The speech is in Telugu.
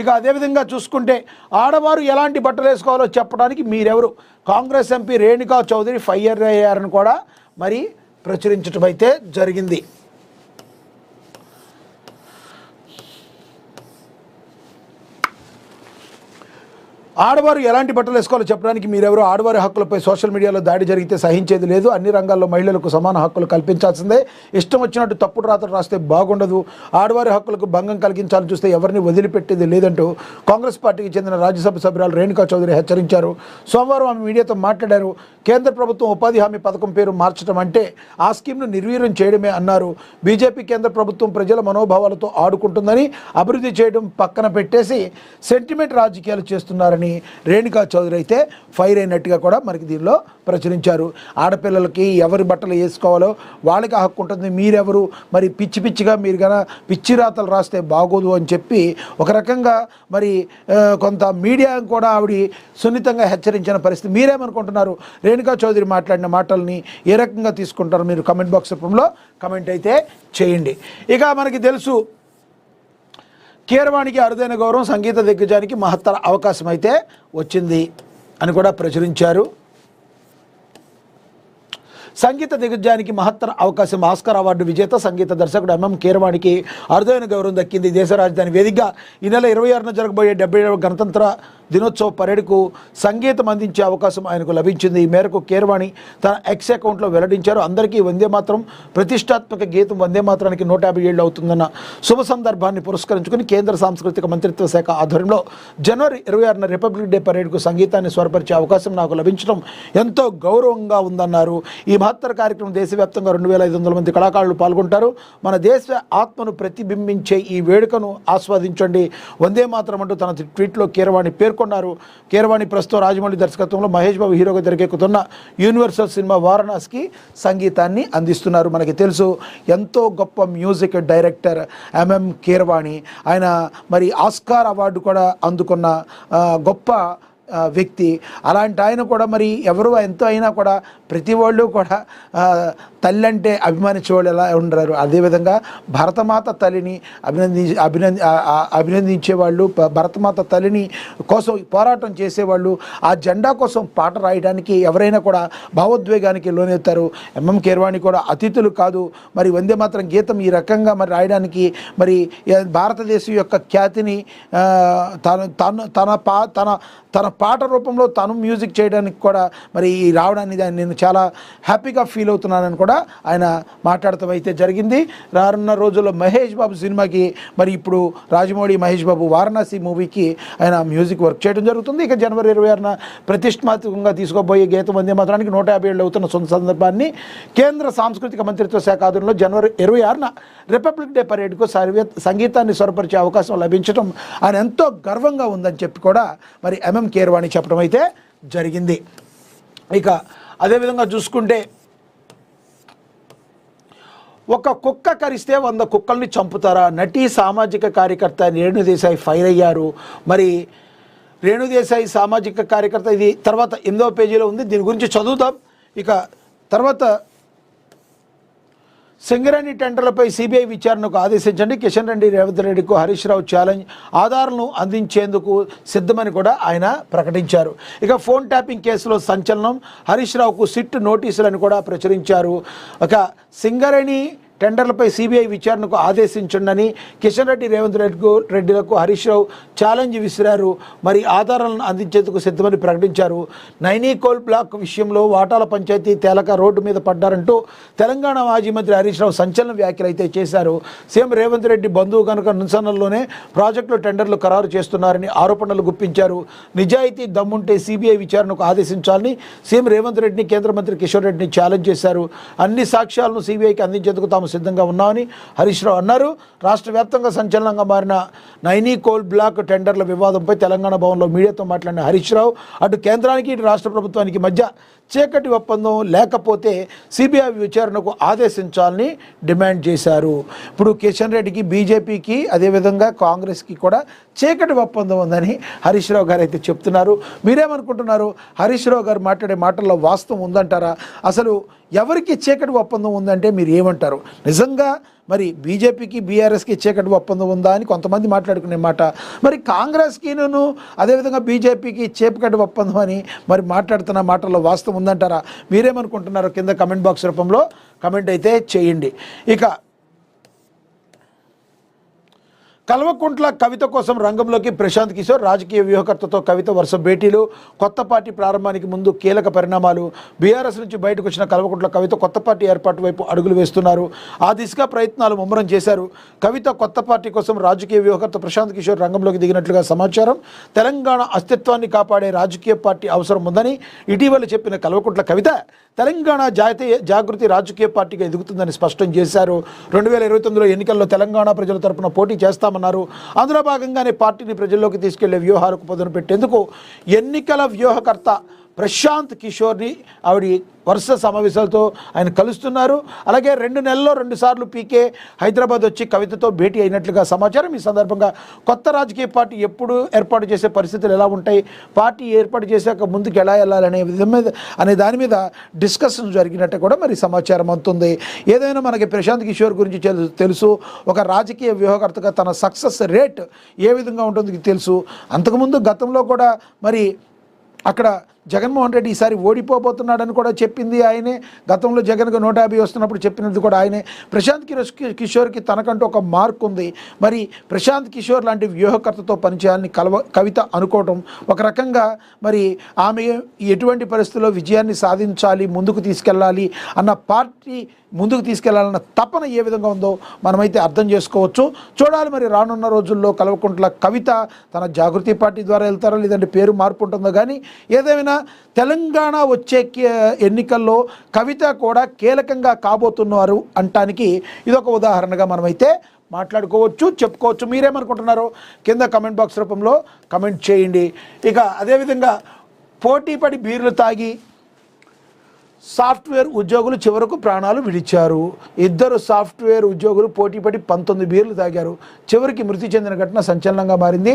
ఇక అదేవిధంగా చూసుకుంటే ఆడవారు ఎలాంటి బట్టలు వేసుకోవాలో చెప్పడానికి మీరెవరు, కాంగ్రెస్ ఎంపీ రేణుకా చౌదరి ఫైర్ అయ్యారని కూడా మరి ప్రచురించడం అయితే జరిగింది. ఆడవారు ఎలాంటి బట్టలు వేసుకోవాలో చెప్పడానికి మీరెవరు, ఆడవారి హక్కులపై సోషల్ మీడియాలో దాడి జరిగితే సహించేది లేదు, అన్ని రంగాల్లో మహిళలకు సమాన హక్కులు కల్పించాల్సిందే, ఇష్టం వచ్చినట్టు తప్పుడు రాతలు రాస్తే బాగుండదు, ఆడవారి హక్కులకు భంగం కలిగించాలని చూస్తే ఎవరిని వదిలిపెట్టేది లేదంటూ కాంగ్రెస్ పార్టీకి చెందిన రాజ్యసభ సభ్యురాలు రేణుకా చౌదరి హెచ్చరించారు. సోమవారం ఆమె మీడియాతో మాట్లాడారు. కేంద్ర ప్రభుత్వం ఉపాధి హామీ పథకం పేరు మార్చడం అంటే ఆ స్కీమ్ను నిర్వీర్యం చేయడమే అన్నారు. బీజేపీ కేంద్ర ప్రభుత్వం ప్రజల మనోభావాలతో ఆడుకుంటుందని, అభివృద్ధి చేయడం పక్కన పెట్టేసి సెంటిమెంట్ రాజకీయాలు చేస్తున్నారని రేణుకా చౌదరి అయితే ఫైర్ అయినట్టుగా కూడా మనకి దీనిలో ప్రచురించారు. ఆడపిల్లలకి ఎవరి బట్టలు వేసుకోవాలో వాళ్ళకి హక్కు ఉంటుంది, మీరెవరు మరి పిచ్చిగా మీరు కన్నా పిచ్చి రాతలు రాస్తే బాగోదు అని చెప్పి ఒక రకంగా మరి కొంత మీడియా కూడా ఆవిడ సున్నితంగా హెచ్చరించిన పరిస్థితి. మీరేమనుకుంటున్నారు? రేణుకా చౌదరి మాట్లాడిన మాటల్ని ఏ రకంగా తీసుకుంటారు మీరు కమెంట్ బాక్స్ రూపంలో కమెంట్ అయితే చేయండి. ఇక మనకి తెలుసు కీరవాణికి అరుదైన గౌరవం, సంగీత దిగ్గజానికి మహత్తర అవకాశం అయితే వచ్చింది అని కూడా ప్రచురించారు. సంగీత దిగ్గజానికి మహత్తర అవకాశం, ఆస్కార్ అవార్డు విజేత సంగీత దర్శకుడు ఎంఎం కీరవాణికి అరుదైన గౌరవం దక్కింది. దేశ రాజధాని వేదికగా ఈ నెల 26న జరగబోయే 77వ గణతంత్ర దినోత్సవ పరేడ్కు సంగీతం అందించే అవకాశం ఆయనకు లభించింది. ఈ మేరకు కీరవాణి తన ఎక్స్ అకౌంట్లో వెల్లడించారు. అందరికీ వందే మాత్రం ప్రతిష్టాత్మక గీతం వందే మాత్రానికి 150 ఏళ్ళు అవుతుందన్న శుభ సందర్భాన్ని పురస్కరించుకుని కేంద్ర సాంస్కృతిక మంత్రిత్వ శాఖ ఆధ్వర్యంలో జనవరి 26న రిపబ్లిక్ డే పరేడ్కు సంగీతాన్ని స్వరపరిచే అవకాశం నాకు లభించడం ఎంతో గౌరవంగా ఉందన్నారు. ఈ మహత్తర కార్యక్రమం దేశవ్యాప్తంగా 2500 మంది కళాకారులు పాల్గొంటారు. మన దేశ ఆత్మను ప్రతిబింబించే ఈ వేడుకను ఆస్వాదించండి, వందే మాత్రం అంటూ తన ట్వీట్లో కీరవాణి పేర్కొన్నారు. కీరవాణి ప్రస్తుతం రాజమౌళి దర్శకత్వంలో మహేష్ బాబు హీరోగా తెరకెక్కుతున్న యూనివర్సల్ సినిమా వారణాసికి సంగీతాన్ని అందిస్తున్నారు. మనకి తెలుసు ఎంతో గొప్ప మ్యూజిక్ డైరెక్టర్ ఎంఎం కీరవాణి. ఆయన మరి ఆస్కార్ అవార్డు కూడా అందుకున్న గొప్ప వ్యక్తి. అలాంటి ఆయన కూడా మరి ఎవరు ఎంతో అయినా కూడా ప్రతి వాళ్ళు కూడా తల్లి అంటే అభిమానించే వాళ్ళు ఎలా ఉండరు, అదేవిధంగా భరతమాత తల్లిని అభినందించేవాళ్ళు, భరతమాత తల్లిని కోసం పోరాటం చేసేవాళ్ళు, ఆ జెండా కోసం పాట రాయడానికి ఎవరైనా కూడా భావోద్వేగానికి లోనెత్తారు. ఎంఎం కీరవాణి కూడా అతిథులు కాదు. మరి వందే మాత్రం గీతం ఈ రకంగా మరి రాయడానికి మరి భారతదేశం యొక్క ఖ్యాతిని తన పాట రూపంలో తను మ్యూజిక్ చేయడానికి కూడా మరి రావడాన్ని నేను చాలా హ్యాపీగా ఫీల్ అవుతున్నానని కూడా ఆయన మాట్లాడటం అయితే జరిగింది. రానున్న రోజుల్లో మహేష్ బాబు సినిమాకి మరి ఇప్పుడు రాజమౌళి మహేష్ బాబు వారణాసి మూవీకి ఆయన మ్యూజిక్ వర్క్ చేయడం జరుగుతుంది. ఇక జనవరి 26న ప్రతిష్టాత్మకంగా తీసుకోబోయే గీతం వందే మాత్రానికి 150 ఏళ్ళు అవుతున్న సొంత సందర్భాన్ని కేంద్ర సాంస్కృతిక మంత్రిత్వ శాఖ ఆధ్వర్యంలో జనవరి 26న రిపబ్లిక్ డే పరేడ్కు సంగీతాన్ని స్వరపరిచే అవకాశం లభించడం ఆయన ఎంతో గర్వంగా ఉందని చెప్పి కూడా మరి ఎంఎం కీరవాణి చెప్పడం అయితే జరిగింది. ఇక అదేవిధంగా చూసుకుంటే ఒక కుక్క కరిస్తే 100 కుక్కల్ని చంపుతారా? నటి సామాజిక కార్యకర్త రేణుదేశాయ్ ఫైర్ అయ్యారు. మరి రేణుదేశాయ్ సామాజిక కార్యకర్త, ఇది తర్వాత 8వ పేజీలో ఉంది, దీని గురించి చదువుతాం. ఇక తర్వాత సింగరేణి టెండర్లపై సిబిఐ విచారణకు ఆదేశించండి, కిషన్ రెడ్డి రేవంత్ రెడ్డికు హరీష్ రావు ఛాలెంజ్, ఆధారాలను అందించేందుకు సిద్ధమని కూడా ఆయన ప్రకటించారు. ఇక ఫోన్ ట్యాపింగ్ కేసులో సంచలనం, హరీష్ రావుకు సిట్ నోటీసులను కూడా ప్రచురించారు. ఇక సింగరేణి టెండర్లపై సిబిఐ విచారణకు ఆదేశించండి కిషన్ రెడ్డి రేవంత్ రెడ్డిలకు హరీష్ రావు ఛాలెంజ్ విసిరారు. మరి ఆధారాలను అందించేందుకు సిద్ధమని ప్రకటించారు. నైనీ కోల్ బ్లాక్ విషయంలో వాటాల పంచాయతీ తేలక రోడ్డు మీద పడ్డారంటూ తెలంగాణ మాజీ మంత్రి హరీష్ రావు సంచలన వ్యాఖ్యలు అయితే చేశారు. సీఎం రేవంత్ రెడ్డి బంధువు కనుక నిరసనల్లోనే ప్రాజెక్టులో టెండర్లు ఖరారు చేస్తున్నారని ఆరోపణలు గుప్పించారు. నిజాయితీ దమ్ముంటే సిబిఐ విచారణకు ఆదేశించాలని సీఎం రేవంత్ రెడ్డిని కేంద్ర మంత్రి కిషన్ రెడ్డిని ఛాలెంజ్ చేశారు. అన్ని సాక్ష్యాలను సిబిఐకి అందించేందుకు తాము సిద్ధంగా ఉన్నామని హరీష్ రావు అన్నారు. రాష్ట్ర వ్యాప్తంగా సంచలనంగా మారిన నైనీ కోల్ బ్లాక్ టెండర్ల వివాదంపై తెలంగాణ భవన్లో మీడియాతో మాట్లాడిన హరీష్ రావు అటు కేంద్రానికి ఇటు రాష్ట్ర ప్రభుత్వానికి మధ్య చీకటి ఒప్పందం లేకపోతే సిబిఐ విచారణకు ఆదేశించాలని డిమాండ్ చేశారు. ఇప్పుడు కిషన్ రెడ్డికి, బీజేపీకి, అదేవిధంగా కాంగ్రెస్కి కూడా చీకటి ఒప్పందం ఉందని హరీష్ రావు గారు అయితే చెప్తున్నారు. మీరేమనుకుంటున్నారు? హరీష్ రావు గారు మాట్లాడే మాటల్లో వాస్తవం ఉందంటారా? అసలు ఎవరికి చీకటి ఒప్పందం ఉందంటే మీరు ఏమంటారు? నిజంగా మరి బీజేపీకి బీఆర్ఎస్కి ఇచ్చేకట్టు ఒప్పందం ఉందా అని కొంతమంది మాట్లాడుకునే మాట. మరి కాంగ్రెస్కిను అదేవిధంగా బీజేపీకి చేపకట్టు ఒప్పందం అని మరి మాట్లాడుతున్న మాటల్లో వాస్తవం ఉందంటారా? మీరేమనుకుంటున్నారో కింద కమెంట్ బాక్స్ రూపంలో కమెంట్ అయితే చేయండి. ఇక కల్వకుంట్ల కవిత కోసం రంగంలోకి ప్రశాంత్ కిషోర్. రాజకీయ వ్యూహకర్తతో కవిత వరుస భేటీలు. కొత్త పార్టీ ప్రారంభానికి ముందు కీలక పరిణామాలు. బీఆర్ఎస్ నుంచి బయటకు వచ్చిన కల్వకుంట్ల కవిత కొత్త పార్టీ ఏర్పాటు వైపు అడుగులు వేస్తున్నారు. ఆ దిశగా ప్రయత్నాలు ముమ్మరం చేశారు. కవిత కొత్త పార్టీ కోసం రాజకీయ వ్యూహకర్త ప్రశాంత్ కిషోర్ రంగంలోకి దిగినట్లుగా సమాచారం. తెలంగాణ అస్తిత్వాన్ని కాపాడే రాజకీయ పార్టీ అవసరం ఉందని ఇటీవల చెప్పిన కల్వకుంట్ల కవిత తెలంగాణ జాగృతి రాజకీయ పార్టీగా ఎదుగుతుందని స్పష్టం చేశారు. 2029లో ఎన్నికల్లో తెలంగాణ ప్రజల తరపున పోటీ చేస్తామన్నారు. అందులో భాగంగానే పార్టీని ప్రజల్లోకి తీసుకెళ్లే వ్యూహాలకు పదును పెట్టేందుకు ఎన్నికల వ్యూహకర్త ప్రశాంత్ కిషోర్ని ఆవిడ వరుస సమావేశాలతో ఆయన కలుస్తున్నారు. అలాగే 2 నెలల్లో 2 సార్లు పీకే హైదరాబాద్ వచ్చి కవితతో భేటీ అయినట్లుగా సమాచారం. ఈ సందర్భంగా కొత్త రాజకీయ పార్టీ ఎప్పుడు ఏర్పాటు చేసే పరిస్థితులు ఎలా ఉంటాయి, పార్టీ ఏర్పాటు చేశాక ముందుకు ఎలా వెళ్ళాలనే అనే దాని మీద డిస్కషన్ జరిగినట్టు కూడా మరి సమాచారం అవుతుంది. ఏదైనా మనకి ప్రశాంత్ కిషోర్ గురించి తెలుసు. ఒక రాజకీయ వ్యూహకర్తగా తన సక్సెస్ రేట్ ఏ విధంగా ఉంటుందో తెలుసు. అంతకుముందు గతంలో కూడా మరి అక్కడ జగన్మోహన్ రెడ్డి ఈసారి ఓడిపోబోతున్నాడని కూడా చెప్పింది ఆయనే. గతంలో జగన్కు 150 వస్తున్నప్పుడు చెప్పినది కూడా ఆయనే. ప్రశాంత్ కిషోర్కి తనకంటూ ఒక మార్క్ ఉంది. మరి ప్రశాంత్ కిషోర్ లాంటి వ్యూహకర్తతో పనిచేయాలని కవిత అనుకోవటం ఒక రకంగా మరి ఆమె ఎటువంటి పరిస్థితుల్లో విజయాన్ని సాధించాలి, ముందుకు తీసుకెళ్ళాలి అన్న పార్టీ ముందుకు తీసుకెళ్లాలన్న తపన ఏ విధంగా ఉందో మనమైతే అర్థం చేసుకోవచ్చు. చూడాలి మరి రానున్న రోజుల్లో కల్వకుంట్ల కవిత తన జాగృతి పార్టీ ద్వారా వెళ్తారా, లేదంటే పేరు మార్పు ఉంటుందో. కానీ ఏదేమైనా తెలంగాణ వచ్చే ఎన్నికల్లో కవిత కూడా కీలకంగా కాబోతున్నారు అంటానికి ఇదొక ఉదాహరణగా మనమైతే మాట్లాడుకోవచ్చు, చెప్పుకోవచ్చు. మీరేమనుకుంటున్నారో కింద కమెంట్ బాక్స్ రూపంలో కమెంట్ చేయండి. ఇక అదేవిధంగా పోటీపడి బీర్లు తాగి సాఫ్ట్వేర్ ఉద్యోగులు చివరకు ప్రాణాలు విడిచారు. 2 సాఫ్ట్వేర్ ఉద్యోగులు పోటీపడి 19 బీర్లు తాగారు. చివరికి మృతి చెందిన ఘటన సంచలనంగా మారింది.